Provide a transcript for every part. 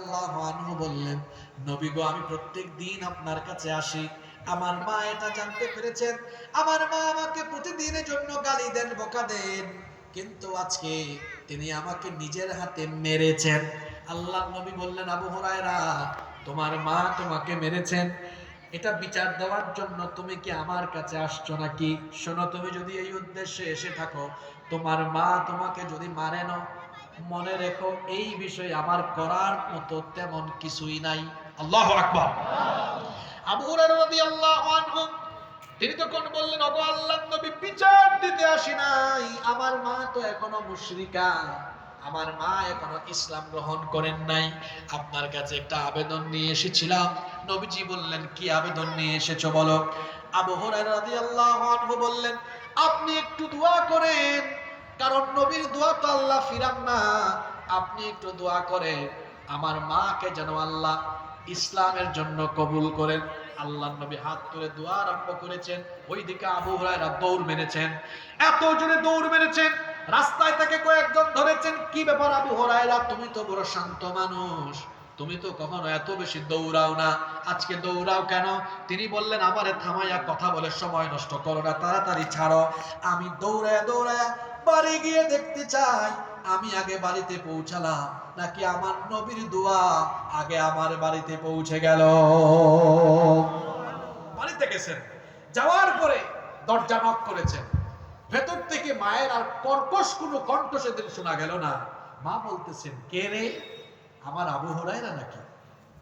রাদিয়াল্লাহু আনহু বললেন, নবী গো, আমি প্রত্যেক দিন আপনার কাছে আসি। আমার মা এটা জানতে পেরেছেন, আমার মা আমাকে প্রতিদিনের জন্য গালি দেন, বকা দেন, কিন্তু আজকে তিনি আমাকে নিজের হাতে মেরেছেন। আল্লাহর নবী বললেন, আবু হুরায়রা, তোমার মা তোমাকে মেরেছেন, এটা বিচার দেওয়ার জন্য তুমি কি আমার কাছে আসছো নাকি? শোনো, তুমি যদি এই উদ্দেশ্যে এসে থাকো, তোমার মা তোমাকে যদি মারে না, মনে রেখো এই বিষয়ে আমার করার মতো তেমন কিছুই নাই। আল্লাহু আকবার। আবু হুরায়রা রাদিয়াল্লাহু আনহু তিনি তখন বললেন, ওগো আল্লাহর নবী, বিচার দিতে আসি নাই, আমার মা তো এখনো মুশরিকা, আমার মা এখনো ইসলাম গ্রহণ করেন নাই, আপনার কাছে একটা আবেদন নিয়ে এসেছিলাম। নবীজি বললেন, কি আবেদন নিয়ে এসেছো বলো? আবু হুরায়রা রাদিয়াল্লাহু আনহু বললেন, আপনি একটু দোয়া করেন, কারণ নবীর দোয়া তো আল্লাহ ফিরান না, আপনি একটু দোয়া করেন আমার মাকে যেন আল্লাহ ইসলামের জন্য কবুল করেন। আল্লাহর নবী হাত তুলে দোয়া আরম্ভ করেছেন, ওইদিকে আবু হুরায়রা দৌড় মেরেছেন, এত জোরে দৌড় মেরেছেন, রাস্তায় থেকে কয়েকজন ধরেছেন, কি ব্যাপার আবু হুরায়রা, তুমি তো বড় শান্ত মানুষ, তুমি তো কখনো এত বেশি দৌড়াও না, আজকে দৌড়াও কেন? তিনি বললেন, আমারে থামাইয়া কথা বলে সময় নষ্ট করো না, তাড়াতাড়ি ছাড়ো, আমি দৌড়ায় দৌড়ায় বাড়ি গিয়ে দেখতে চাই আমি আগে বাড়িতে পৌঁছালাম নাকি আমার নবীর দোয়া আগে আমার বাড়িতে পৌঁছে গেল। বাড়িতে গেছেন, যাওয়ার পরে দরজা নক করেছেন, ভেতর থেকে মায়ের আর কর্কশ কোনো কণ্ঠ সেদিন শোনা গেল না। মা বলতেছেন, কে রে? আমার আবু হুরায়রা নাকি?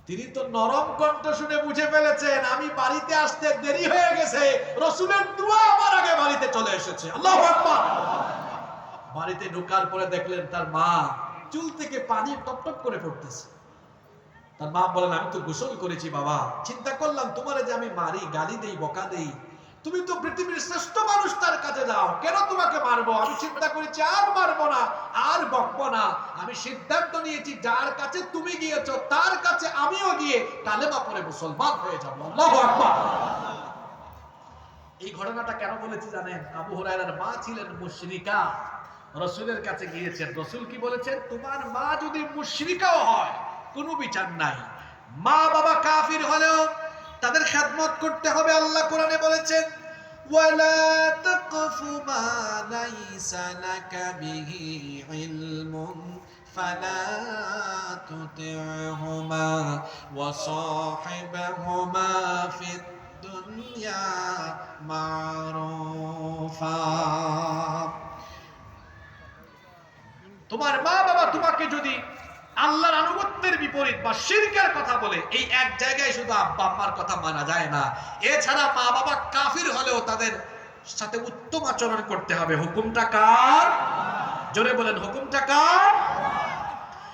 তিনি তো নরম কণ্ঠ শুনে বুঝে ফেলেছেন আমি বাড়িতে আসতে দেরি হয়ে গেছে, রাসূলের দোয়া আমার আগে বাড়িতে চলে এসেছে। আল্লাহু আকবার। বাড়িতে ঢোকার পরে দেখলেন তার মা চুল থেকে পানি টপটপ করে পড়তেছে। তার মা বলেন, আমি তো গোসল করেছি বাবা, চিন্তা করলাম তোমারে যে আমি মারি, গালি দেই, বকা দেই, তুমি তো পৃথিবীর শ্রেষ্ঠ মানুষ, তার কাছে যাও, কেন তোমাকে মারবো? আমি চিন্তা করেছি আর মারবো না, আর বকবো না, আমি সিদ্ধান্ত নিয়েছি যার কাছে তুমি গিয়েছো তার কাছে আমিও গিয়ে কালেমা পড়ে মুসলমান হয়ে যাবো। আল্লাহু আকবার। এই ঘটনাটা কেন বলেছি জানেন? আবু হুরায়রার মা ছিলেন মুশরিকা, রাসূলের কাছে গিয়েছেন, রাসূল কি বলেছেন? তোমার মা যদি মুশরিকাও হয় কোনো বিচার নাই, মা বাবা কাফির হলেও তাদের খেদমত করতে হবে। আল্লাহ কোরআনে বলেছেন, ওয়ালা তাকফু মা লাইসা লাকা বিহি ইলমুন ফালা তুতি'হুমা ওয়া সাহিবহুমা ফিদ দুনিয়া মারুফা। তোমার মা বাবা তোমাকে যদি আল্লাহর আনুগত্যের বিপরীত বা শিরকের কথা বলে, এই এক জায়গায় শুধু আব্বা আম্মার কথা মানা যায় না, এছাড়া মা বাবা কাফির হলেও তাদের সাথে উত্তম আচরণ করতে হবে। হুকুমটা কার? জোরে বলেন, হুকুমটা কার?